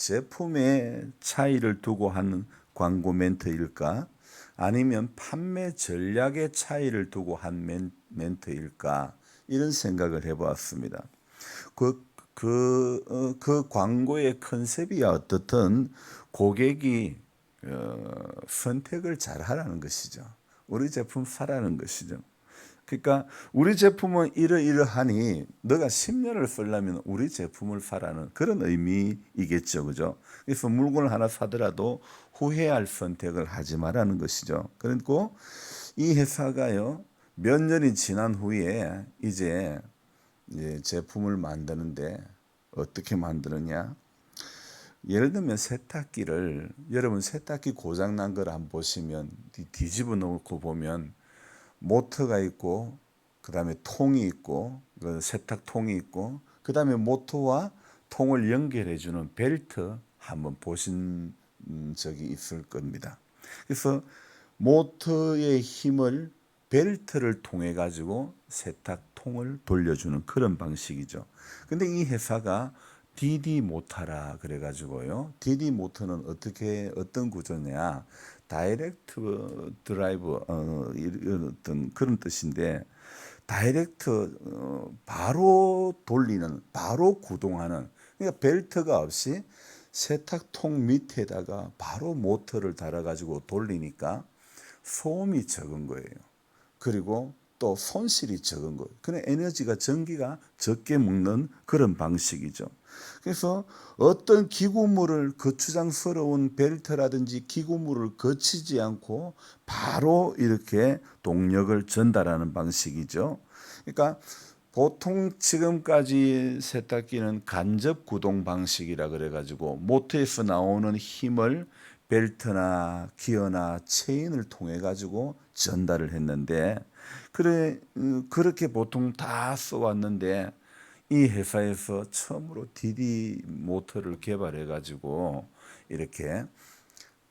제품의 차이를 두고 하는 광고 멘트일까? 아니면 판매 전략의 차이를 두고 한 멘트일까? 이런 생각을 해보았습니다. 그 광고의 컨셉이야 어떻든 고객이 선택을 잘 하라는 것이죠. 우리 제품 사라는 것이죠. 그러니까 우리 제품은 이러이러하니 너가 10년을 쓰려면 우리 제품을 사라는 그런 의미이겠죠. 그죠? 그래서 물건을 하나 사더라도 후회할 선택을 하지 말라는 것이죠. 그리고 이 회사가요, 몇 년이 지난 후에 이제 제품을 만드는데 어떻게 만드느냐? 예를 들면 세탁기를 여러분 세탁기 고장 난 걸 안 보시면 뒤집어 놓고 보면 모터가 있고 그다음에 통이 있고 세탁통이 있고 그다음에 모터와 통을 연결해 주는 벨트 한번 보신 적이 있을 겁니다. 그래서 모터의 힘을 벨트를 통해 가지고 세탁통을 돌려주는 그런 방식이죠. 근데 이 회사가 DD 모터라 그래 가지고요. DD 모터는 어떤 구조냐? 다이렉트 드라이브 이런 어떤 그런 뜻인데 다이렉트 바로 돌리는 바로 구동하는 그러니까 벨트가 없이 세탁통 밑에다가 바로 모터를 달아 가지고 돌리니까 소음이 적은 거예요. 그리고 또 손실이 적은 거예요. 그냥 에너지가 전기가 적게 먹는 그런 방식이죠. 그래서 어떤 기구물을 거추장스러운 벨트라든지 기구물을 거치지 않고 바로 이렇게 동력을 전달하는 방식이죠. 그러니까 보통 지금까지 세탁기는 간접 구동 방식이라 그래가지고 모터에서 나오는 힘을 벨트나 기어나 체인을 통해 가지고 전달을 했는데 그렇게 보통 다 써왔는데 이 회사에서 처음으로 DD 모터를 개발해 가지고 이렇게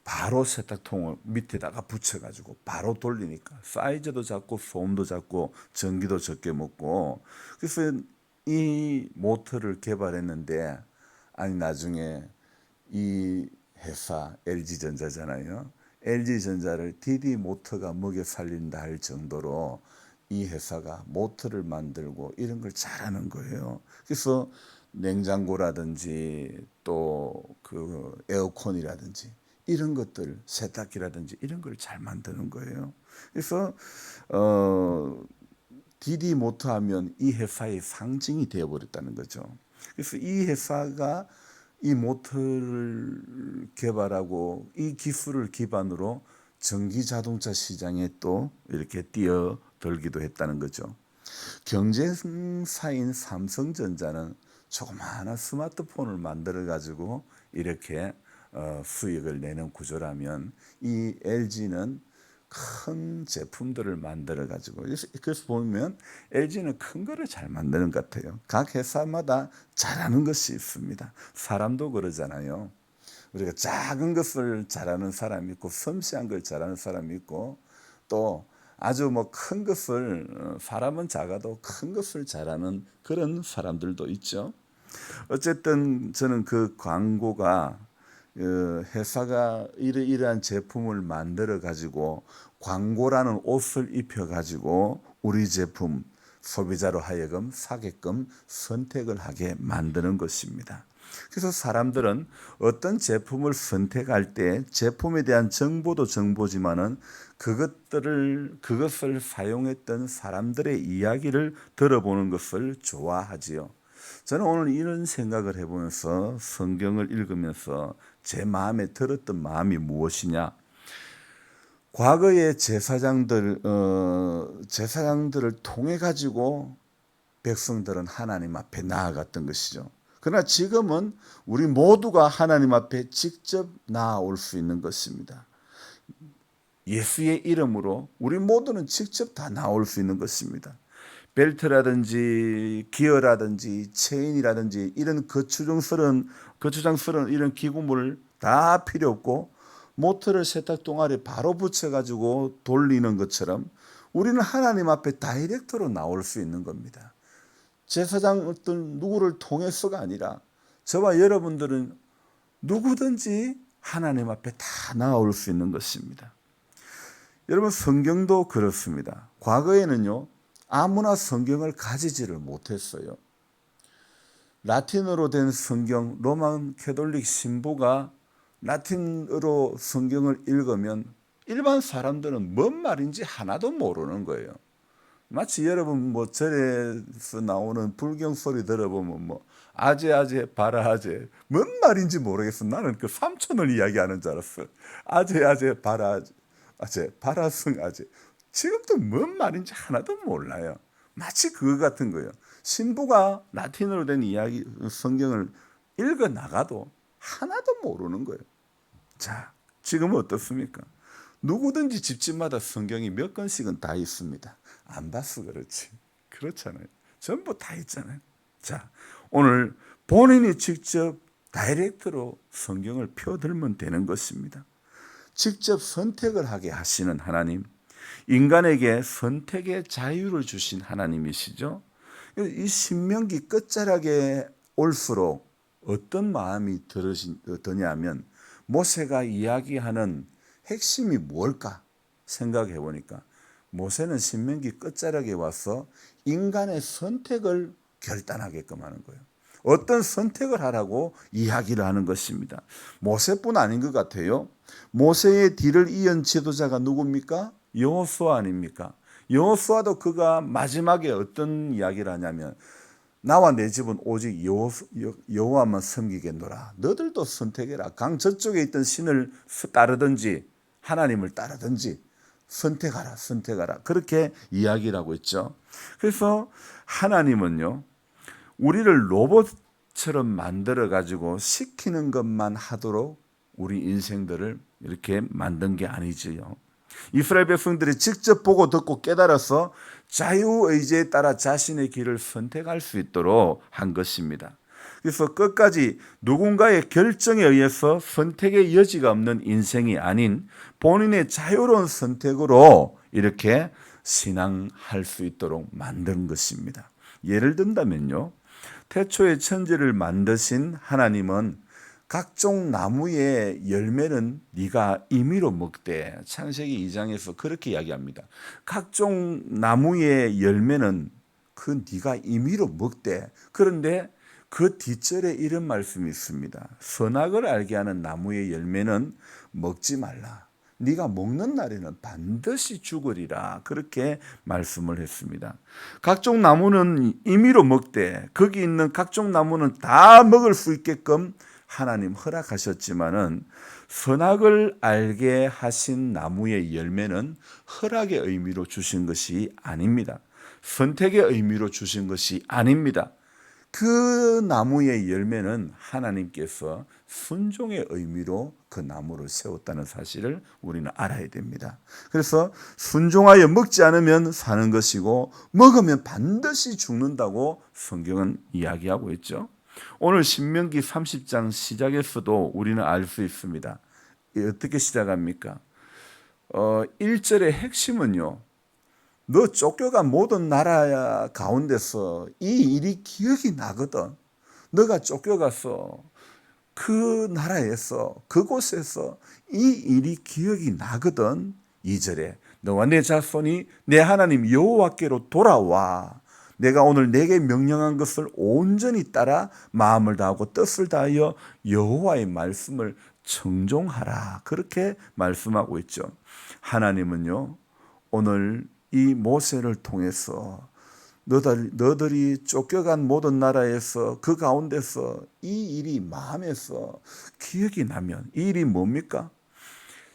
바로 세탁통을 밑에다가 붙여가지고 바로 돌리니까 사이즈도 작고 소음도 작고 전기도 적게 먹고 그래서 이 모터를 개발했는데 아니 나중에 이 회사 LG전자잖아요. LG전자를 DD 모터가 먹여 살린다 할 정도로 이 회사가 모터를 만들고 이런 걸 잘하는 거예요. 그래서 냉장고라든지 또 그 에어컨이라든지 이런 것들 세탁기라든지 이런 걸 잘 만드는 거예요. 그래서 DD 모터 하면 이 회사의 상징이 되어버렸다는 거죠. 그래서 이 회사가 이 모터를 개발하고 이 기술을 기반으로 전기 자동차 시장에 또 이렇게 뛰어들기도 했다는 거죠. 경쟁사인 삼성전자는 조그마한 스마트폰을 만들어 가지고 이렇게 수익을 내는 구조라면 이 LG는 큰 제품들을 만들어 가지고 그래서 보면 LG는 큰 거를 잘 만드는 것 같아요. 각 회사마다 잘하는 것이 있습니다. 사람도 그러잖아요. 우리가 작은 것을 잘하는 사람이 있고 섬세한 걸 잘하는 사람이 있고 또 아주 뭐 큰 것을 사람은 작아도 큰 것을 잘하는 그런 사람들도 있죠. 어쨌든 저는 그 광고가 회사가 이러한 제품을 만들어 가지고 광고라는 옷을 입혀 가지고 우리 제품 소비자로 하여금 사게끔 선택을 하게 만드는 것입니다. 그래서 사람들은 어떤 제품을 선택할 때 제품에 대한 정보도 정보지만은 그것을 사용했던 사람들의 이야기를 들어보는 것을 좋아하지요. 저는 오늘 이런 생각을 해보면서 성경을 읽으면서 제 마음에 들었던 마음이 무엇이냐? 과거의 제사장들을 통해 가지고 백성들은 하나님 앞에 나아갔던 것이죠. 그러나 지금은 우리 모두가 하나님 앞에 직접 나아올 수 있는 것입니다. 예수의 이름으로 우리 모두는 직접 다 나올 수 있는 것입니다. 벨트라든지 기어라든지 체인이라든지 이런 거추장스러운 이런 기구물 다 필요 없고 모터를 세탁동 아래 바로 붙여가지고 돌리는 것처럼 우리는 하나님 앞에 다이렉트로 나올 수 있는 겁니다. 제사장 어떤 누구를 통해서가 아니라 저와 여러분들은 누구든지 하나님 앞에 다 나아올 수 있는 것입니다. 여러분, 성경도 그렇습니다. 과거에는요, 아무나 성경을 가지지를 못했어요. 라틴어로 된 성경, 로만 캐톨릭 신부가 라틴어로 성경을 읽으면 일반 사람들은 뭔 말인지 하나도 모르는 거예요. 마치 여러분 뭐 절에서 나오는 불경 소리 들어보면 뭐 아제 바라아제 뭔 말인지 모르겠어. 나는 그 삼촌을 이야기하는 줄 알았어. 아제 바라아제 바라승 아제. 지금도 뭔 말인지 하나도 몰라요. 마치 그거 같은 거예요. 신부가 라틴어로 된 이야기 성경을 읽어 나가도 하나도 모르는 거예요. 자, 지금은 어떻습니까? 누구든지 집집마다 성경이 몇 권씩은 다 있습니다. 안 봐서 그렇지. 그렇잖아요. 전부 다 있잖아요. 자, 오늘 본인이 직접 다이렉트로 성경을 펴들면 되는 것입니다. 직접 선택을 하게 하시는 하나님, 인간에게 선택의 자유를 주신 하나님이시죠. 이 신명기 끝자락에 올수록 어떤 마음이 드냐면 모세가 이야기하는 핵심이 뭘까 생각해 보니까 모세는 신명기 끝자락에 와서 인간의 선택을 결단하게끔 하는 거예요. 어떤 선택을 하라고 이야기를 하는 것입니다. 모세뿐 아닌 것 같아요. 모세의 뒤를 이은 지도자가 누굽니까? 여호수아 아닙니까? 여호수아도 그가 마지막에 어떤 이야기를 하냐면 나와 내 집은 오직 여호와만 섬기겠노라. 너들도 선택해라. 강 저쪽에 있던 신을 따르든지 하나님을 따르든지 선택하라. 그렇게 이야기를 하고 있죠. 그래서 하나님은요, 우리를 로봇처럼 만들어 가지고 시키는 것만 하도록 우리 인생들을 이렇게 만든 게 아니지요. 이스라엘 백성들이 직접 보고 듣고 깨달아서 자유의지에 따라 자신의 길을 선택할 수 있도록 한 것입니다. 그래서 끝까지 누군가의 결정에 의해서 선택의 여지가 없는 인생이 아닌 본인의 자유로운 선택으로 이렇게 신앙할 수 있도록 만든 것입니다. 예를 든다면요, 태초에 천지를 만드신 하나님은 각종 나무의 열매는 네가 임의로 먹되, 창세기 2장에서 그렇게 이야기합니다. 각종 나무의 열매는 그 네가 임의로 먹되, 그런데 그 뒷절에 이런 말씀이 있습니다. 선악을 알게 하는 나무의 열매는 먹지 말라. 네가 먹는 날에는 반드시 죽으리라. 그렇게 말씀을 했습니다. 각종 나무는 임의로 먹되, 거기 있는 각종 나무는 다 먹을 수 있게끔 하나님 허락하셨지만은 선악을 알게 하신 나무의 열매는 허락의 의미로 주신 것이 아닙니다. 선택의 의미로 주신 것이 아닙니다. 그 나무의 열매는 하나님께서 순종의 의미로 그 나무를 세웠다는 사실을 우리는 알아야 됩니다. 그래서 순종하여 먹지 않으면 사는 것이고 먹으면 반드시 죽는다고 성경은 이야기하고 있죠. 오늘 신명기 30장 시작에서도 우리는 알 수 있습니다. 어떻게 시작합니까? 1절의 핵심은요, 너 쫓겨간 모든 나라 가운데서 이 일이 기억이 나거든. 너가 쫓겨가서 그 나라에서 그곳에서 이 일이 기억이 나거든. 2절에 너와 내 자손이 내 하나님 여호와께로 돌아와 내가 오늘 내게 명령한 것을 온전히 따라 마음을 다하고 뜻을 다하여 여호와의 말씀을 청종하라. 그렇게 말씀하고 있죠. 하나님은요, 오늘 이 모세를 통해서 너들이 쫓겨간 모든 나라에서 그 가운데서 이 일이 마음에서 기억이 나면 이 일이 뭡니까?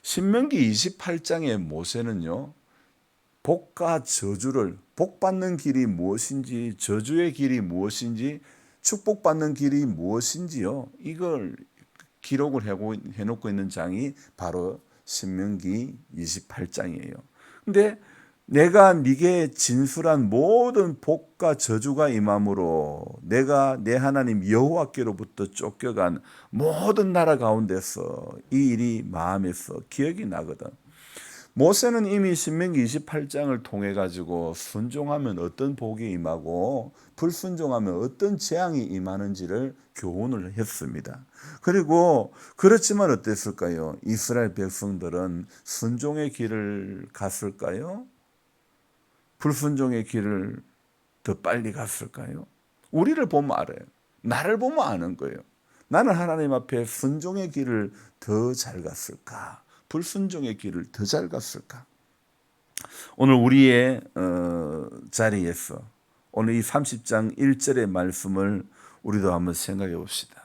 신명기 28장의 모세는요, 복과 저주를, 복받는 길이 무엇인지, 저주의 길이 무엇인지, 축복받는 길이 무엇인지요, 이걸 기록을 해놓고 있는 장이 바로 신명기 28장이에요. 근데 내가 네게 진술한 모든 복과 저주가 임함으로 내가 내 하나님 여호와께로부터 쫓겨간 모든 나라 가운데서 이 일이 마음에서 기억이 나거든. 모세는 이미 신명기 28장을 통해 가지고 순종하면 어떤 복이 임하고 불순종하면 어떤 재앙이 임하는지를 교훈을 했습니다. 그리고 그렇지만 어땠을까요? 이스라엘 백성들은 순종의 길을 갔을까요? 불순종의 길을 더 빨리 갔을까요? 우리를 보면 알아요. 나를 보면 아는 거예요. 나는 하나님 앞에 순종의 길을 더 잘 갔을까? 불순종의 길을 더 잘 갔을까? 오늘 우리의 자리에서 오늘 이 30장 1절의 말씀을 우리도 한번 생각해 봅시다.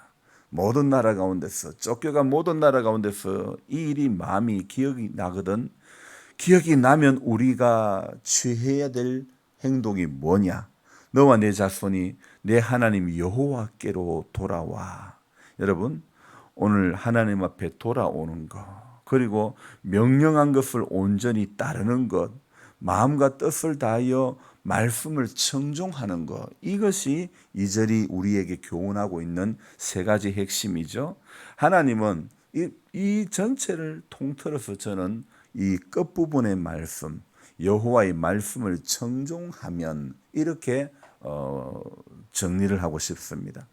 모든 나라 가운데서 쫓겨간 모든 나라 가운데서 이 일이 마음이 기억이 나거든. 기억이 나면 우리가 취해야 될 행동이 뭐냐? 너와 내 자손이 내 하나님 여호와께로 돌아와. 여러분, 오늘 하나님 앞에 돌아오는 것, 그리고 명령한 것을 온전히 따르는 것, 마음과 뜻을 다하여 말씀을 청종하는 것, 이것이 이 절이 우리에게 교훈하고 있는 세 가지 핵심이죠. 하나님은 이 전체를 통틀어서 저는 이 끝부분의 말씀, 여호와의 말씀을 청종하면 이렇게 정리를 하고 싶습니다.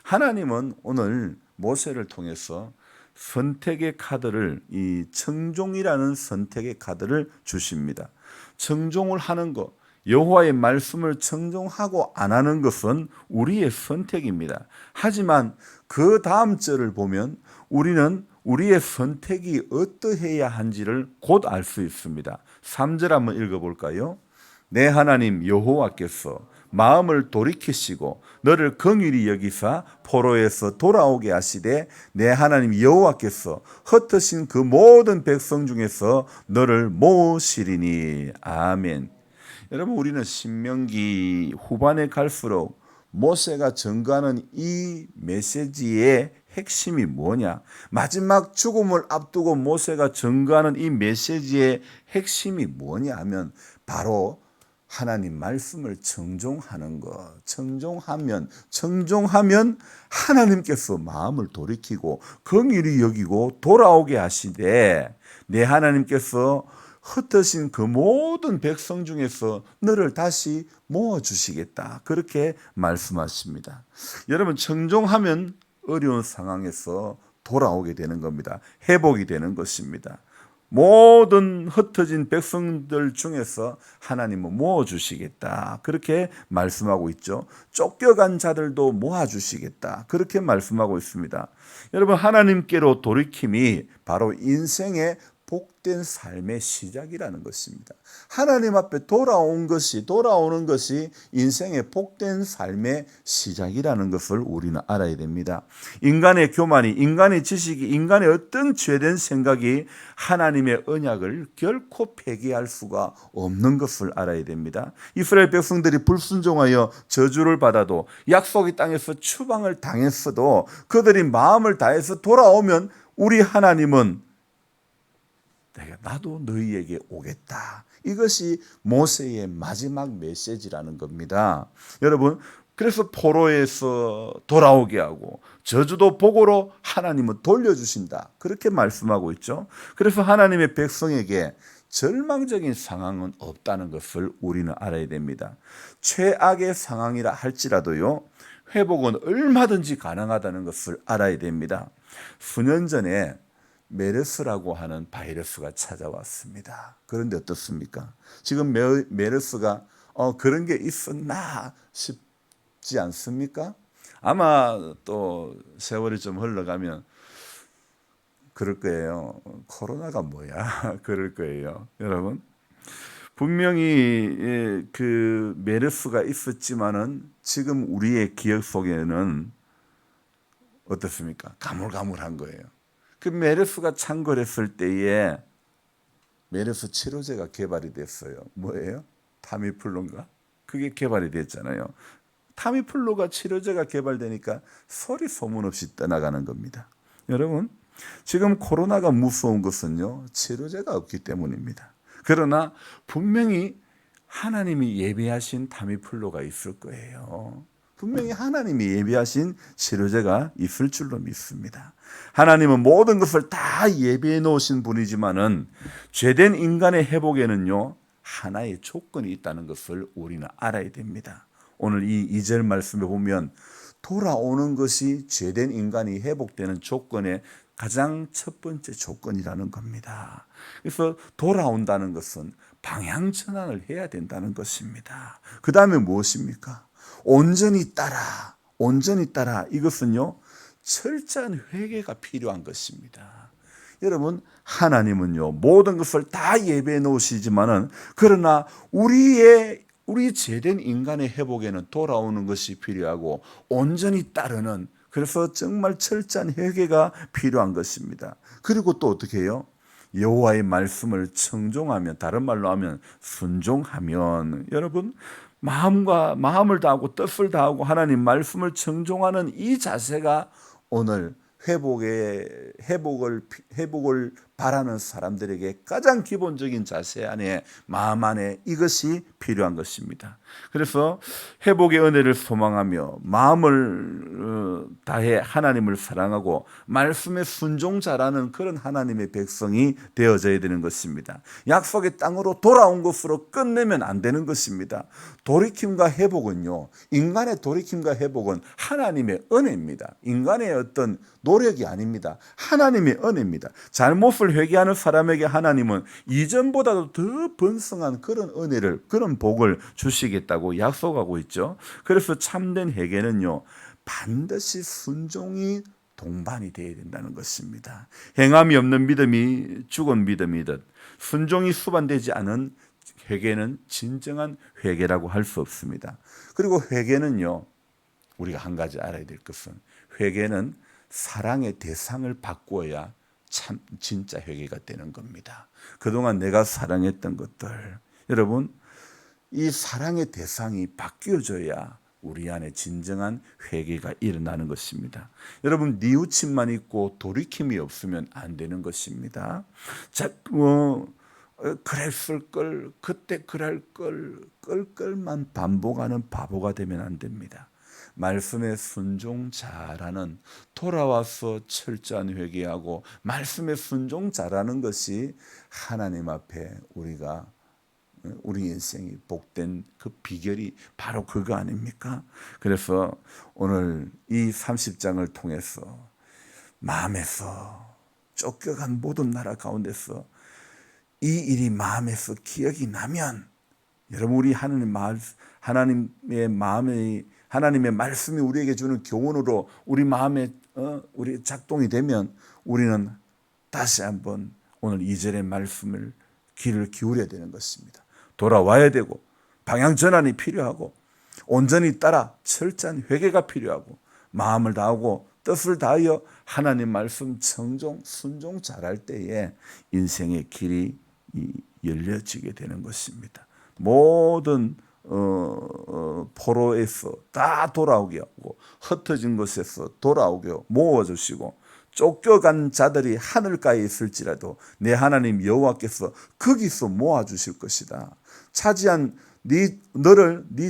하나님은 오늘 모세를 통해서 선택의 카드를, 이 청종이라는 선택의 카드를 주십니다. 청종을 하는 것, 여호와의 말씀을 청종하고 안 하는 것은 우리의 선택입니다. 하지만 그 다음 절을 보면 우리는 우리의 선택이 어떠해야 한지를 곧 알 수 있습니다. 3절 한번 읽어볼까요? 내 하나님 여호와께서 마음을 돌이키시고 너를 긍휼히 여기사 포로에서 돌아오게 하시되 내 하나님 여호와께서 흩으신 그 모든 백성 중에서 너를 모으시리니. 아멘. 여러분, 우리는 신명기 후반에 갈수록 모세가 전가하는 이 메시지의 핵심이 뭐냐? 마지막 죽음을 앞두고 모세가 전가하는 이 메시지의 핵심이 뭐냐 하면 바로 하나님 말씀을 청종하는 것. 청종하면 하나님께서 마음을 돌이키고 긍휼히 여기고 돌아오게 하시되 내 하나님께서 흩어진 그 모든 백성 중에서 너를 다시 모아주시겠다. 그렇게 말씀하십니다. 여러분, 청종하면 어려운 상황에서 돌아오게 되는 겁니다. 회복이 되는 것입니다. 모든 흩어진 백성들 중에서 하나님은 모아주시겠다. 그렇게 말씀하고 있죠. 쫓겨간 자들도 모아주시겠다. 그렇게 말씀하고 있습니다. 여러분, 하나님께로 돌이킴이 바로 인생의 복된 삶의 시작이라는 것입니다. 하나님 앞에 돌아오는 것이 인생의 복된 삶의 시작이라는 것을 우리는 알아야 됩니다. 인간의 교만이, 인간의 지식이, 인간의 어떤 죄된 생각이 하나님의 언약을 결코 폐기할 수가 없는 것을 알아야 됩니다. 이스라엘 백성들이 불순종하여 저주를 받아도, 약속의 땅에서 추방을 당했어도 그들이 마음을 다해서 돌아오면 우리 하나님은 나도 너희에게 오겠다. 이것이 모세의 마지막 메시지라는 겁니다. 여러분, 그래서 포로에서 돌아오게 하고 저주도 복으로 하나님은 돌려주신다. 그렇게 말씀하고 있죠. 그래서 하나님의 백성에게 절망적인 상황은 없다는 것을 우리는 알아야 됩니다. 최악의 상황이라 할지라도요, 회복은 얼마든지 가능하다는 것을 알아야 됩니다. 수년 전에 메르스라고 하는 바이러스가 찾아왔습니다. 그런데 어떻습니까? 지금 메르스가 그런 게 있었나 싶지 않습니까? 아마 또 세월이 좀 흘러가면 그럴 거예요. 코로나가 뭐야? 그럴 거예요. 여러분, 분명히 그 메르스가 있었지만은 지금 우리의 기억 속에는 어떻습니까? 가물가물한 거예요. 그 메르스가 창궐했을 때에 메르스 치료제가 개발이 됐어요. 뭐예요? 타미플루인가? 그게 개발이 됐잖아요. 타미플루가 치료제가 개발되니까 소리 소문 없이 떠나가는 겁니다. 여러분, 지금 코로나가 무서운 것은요, 치료제가 없기 때문입니다. 그러나 분명히 하나님이 예비하신 타미플루가 있을 거예요. 분명히 하나님이 예비하신 치료제가 있을 줄로 믿습니다. 하나님은 모든 것을 다 예비해 놓으신 분이지만은 죄된 인간의 회복에는요 하나의 조건이 있다는 것을 우리는 알아야 됩니다. 오늘 이 2절 말씀에 보면 돌아오는 것이 죄된 인간이 회복되는 조건의 가장 첫 번째 조건이라는 겁니다. 그래서 돌아온다는 것은 방향 전환을 해야 된다는 것입니다. 그 다음에 무엇입니까? 온전히 따라, 온전히 따라. 이것은요 철저한 회개가 필요한 것입니다. 여러분, 하나님은요 모든 것을 다 예배해 놓으시지만은 그러나 우리 죄된 인간의 회복에는 돌아오는 것이 필요하고 온전히 따르는, 그래서 정말 철저한 회개가 필요한 것입니다. 그리고 또 어떻게 해요? 여호와의 말씀을 청종하면, 다른 말로 하면 순종하면, 여러분 마음을 다하고 뜻을 다하고 하나님 말씀을 청종하는 이 자세가 오늘 회복을 바라는 사람들에게 가장 기본적인 자세 안에, 마음 안에 이것이 필요한 것입니다. 그래서 회복의 은혜를 소망하며 마음을 다해 하나님을 사랑하고 말씀의 순종자라는 그런 하나님의 백성이 되어져야 되는 것입니다. 약속의 땅으로 돌아온 것으로 끝내면 안 되는 것입니다. 돌이킴과 회복은요, 인간의 돌이킴과 회복은 하나님의 은혜입니다. 인간의 어떤 노력이 아닙니다. 하나님의 은혜입니다. 잘못을 회개하는 사람에게 하나님은 이전보다도 더 번성한 그런 은혜를, 그런 복을 주시겠다고 약속하고 있죠. 그래서 참된 회개는요 반드시 순종이 동반이 되어야 된다는 것입니다. 행함이 없는 믿음이 죽은 믿음이듯 순종이 수반되지 않은 회개는 진정한 회개라고 할 수 없습니다. 그리고 회개는요 우리가 한 가지 알아야 될 것은, 회개는 사랑의 대상을 바꾸어야 참 진짜 회개가 되는 겁니다. 그동안 내가 사랑했던 것들, 여러분 이 사랑의 대상이 바뀌어져야 우리 안에 진정한 회개가 일어나는 것입니다. 여러분 뉘우침만 있고 돌이킴이 없으면 안 되는 것입니다. 그랬을 걸, 그때 그럴 걸, 끌끌만 반복하는 바보가 되면 안 됩니다. 말씀의 순종자라는, 돌아와서 철저한 회개하고 말씀의 순종자라는 것이 하나님 앞에 우리 인생이 복된 그 비결이 바로 그거 아닙니까? 그래서 오늘 이 30장을 통해서 마음에서 쫓겨간 모든 나라 가운데서 이 일이 마음에서 기억이 나면, 여러분 우리 하나님의 말씀이 우리에게 주는 교훈으로 우리 마음에 우리 작동이 되면 우리는 다시 한번 오늘 2절의 말씀을 귀를 기울여야 되는 것입니다. 돌아와야 되고 방향 전환이 필요하고 온전히 따라 철저한 회개가 필요하고 마음을 다하고 뜻을 다하여 하나님 말씀 순종 잘할 때에 인생의 길이 열려지게 되는 것입니다. 모든 포로에서 다 돌아오게 하고 흩어진 곳에서 돌아오게 모아주시고, 쫓겨간 자들이 하늘가에 있을지라도 내 하나님 여호와께서 거기서 모아주실 것이다. 차지한 네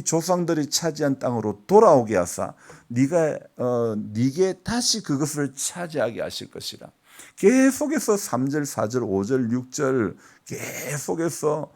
조상들이 차지한 땅으로 돌아오게 하사 네게 다시 그것을 차지하게 하실 것이라. 계속해서 3절, 4절, 5절, 6절 계속해서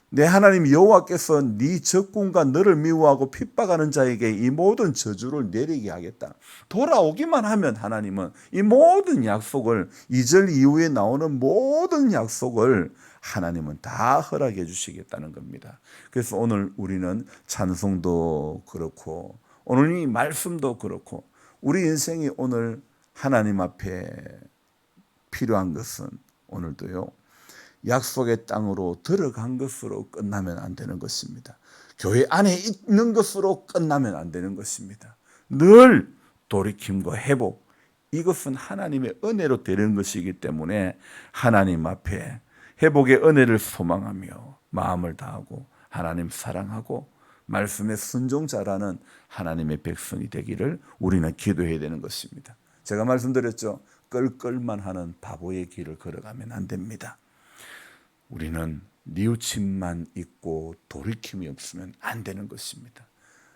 내 하나님 여호와께서 네 적군과 너를 미워하고 핍박하는 자에게 이 모든 저주를 내리게 하겠다. 돌아오기만 하면 하나님은 이 모든 약속을, 2절 이후에 나오는 모든 약속을 하나님은 다 허락해 주시겠다는 겁니다. 그래서 오늘 우리는 찬송도 그렇고 오늘 이 말씀도 그렇고 우리 인생이 오늘 하나님 앞에 필요한 것은 오늘도요 약속의 땅으로 들어간 것으로 끝나면 안 되는 것입니다. 교회 안에 있는 것으로 끝나면 안 되는 것입니다. 늘 돌이킴과 회복, 이것은 하나님의 은혜로 되는 것이기 때문에 하나님 앞에 회복의 은혜를 소망하며 마음을 다하고 하나님 사랑하고 말씀의 순종자라는 하나님의 백성이 되기를 우리는 기도해야 되는 것입니다. 제가 말씀드렸죠. 끌끌만 하는 바보의 길을 걸어가면 안 됩니다. 우리는 뉘우침만 있고 돌이킴이 없으면 안 되는 것입니다.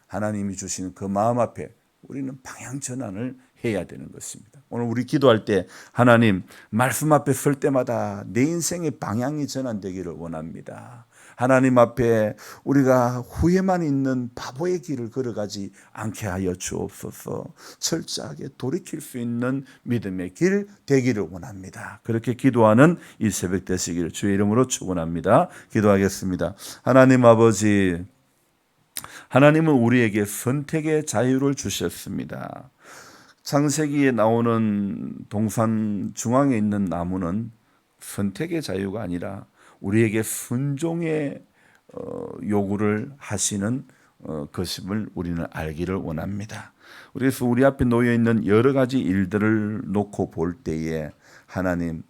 하나님이 주시는 그 마음 앞에 우리는 방향 전환을 해야 되는 것입니다. 오늘 우리 기도할 때 하나님 말씀 앞에 설 때마다 내 인생의 방향이 전환되기를 원합니다. 하나님 앞에 우리가 후회만 있는 바보의 길을 걸어가지 않게 하여 주옵소서. 철저하게 돌이킬 수 있는 믿음의 길 되기를 원합니다. 그렇게 기도하는 이 새벽 되시기를 주의 이름으로 축원합니다. 기도하겠습니다. 하나님 아버지, 하나님은 우리에게 선택의 자유를 주셨습니다. 창세기에 나오는 동산 중앙에 있는 나무는 선택의 자유가 아니라 우리에게 순종의 요구를 하시는 것임을 우리는 알기를 원합니다. 그래서 우리 앞에 놓여 있는 여러 가지 일들을 놓고 볼 때에 하나님은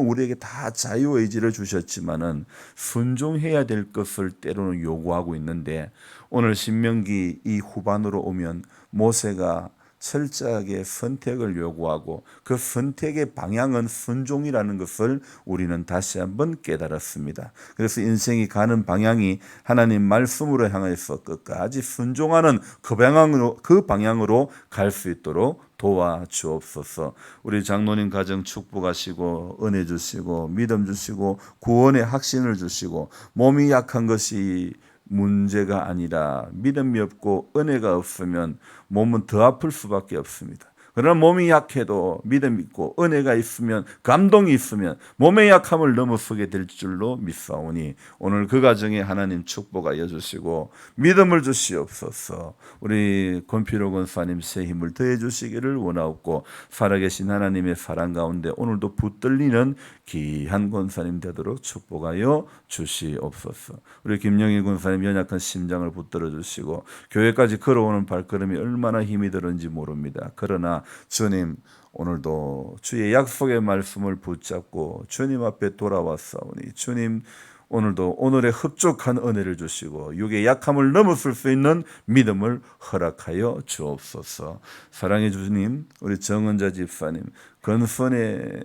우리에게 다 자유의지를 주셨지만은 순종해야 될 것을 때로는 요구하고 있는데, 오늘 신명기 이 후반으로 오면 모세가 철저하게 선택을 요구하고 그 선택의 방향은 순종이라는 것을 우리는 다시 한번 깨달았습니다. 그래서 인생이 가는 방향이 하나님 말씀으로 향해서 끝까지 순종하는 그 방향으로 갈 수 있도록 도와주옵소서. 우리 장로님 가정 축복하시고 은혜 주시고 믿음 주시고 구원의 확신을 주시고, 몸이 약한 것이 문제가 아니라 믿음이 없고 은혜가 없으면 몸은 더 아플 수밖에 없습니다. 그러나 몸이 약해도 믿음이 있고 은혜가 있으면, 감동이 있으면 몸의 약함을 넘어서게 될 줄로 믿사오니 오늘 그 가정에 하나님 축복하여 주시고 믿음을 주시옵소서. 우리 권필호 권사님 새 힘을 더해 주시기를 원하옵고, 살아계신 하나님의 사랑 가운데 오늘도 붙들리는 귀한 권사님 되도록 축복하여 주시옵소서. 우리 김영희 권사님 연약한 심장을 붙들어 주시고 교회까지 걸어오는 발걸음이 얼마나 힘이 들었는지 모릅니다. 그러나 주님, 오늘도 주의 약속의 말씀을 붙잡고 주님 앞에 돌아왔사오니 주님, 오늘도 오늘의 흡족한 은혜를 주시고 육의 약함을 넘어설 수 있는 믿음을 허락하여 주옵소서. 사랑해 주님, 우리 정은자 집사님 건선의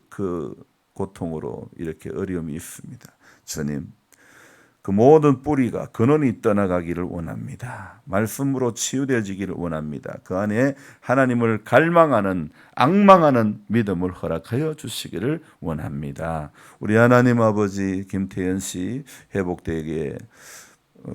그 고통으로 이렇게 어려움이 있습니다. 주님, 그 모든 뿌리가 근원이 떠나가기를 원합니다. 말씀으로 치유되어지기를 원합니다. 그 안에 하나님을 갈망하는, 앙망하는 믿음을 허락하여 주시기를 원합니다. 우리 하나님 아버지, 김태현 씨 회복되게,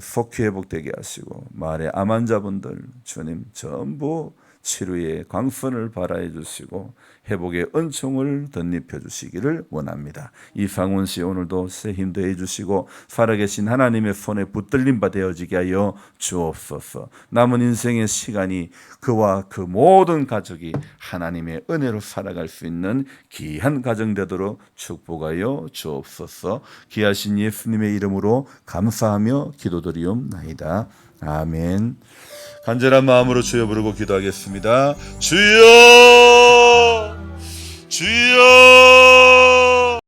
속히 회복되게 하시고 말에 암 환자분들 주님 전부 치료의 광선을 발하여 주시고 회복의 은총을 덧입혀 주시기를 원합니다. 이상훈 씨 오늘도 새 힘 더해 주시고 살아계신 하나님의 손에 붙들림 바 되어지게 하여 주옵소서. 남은 인생의 시간이 그와 그 모든 가족이 하나님의 은혜로 살아갈 수 있는 귀한 가정 되도록 축복하여 주옵소서. 귀하신 예수님의 이름으로 감사하며 기도드리옵나이다. 아멘. 간절한 마음으로 주여 부르고 기도하겠습니다. 주여, 주여.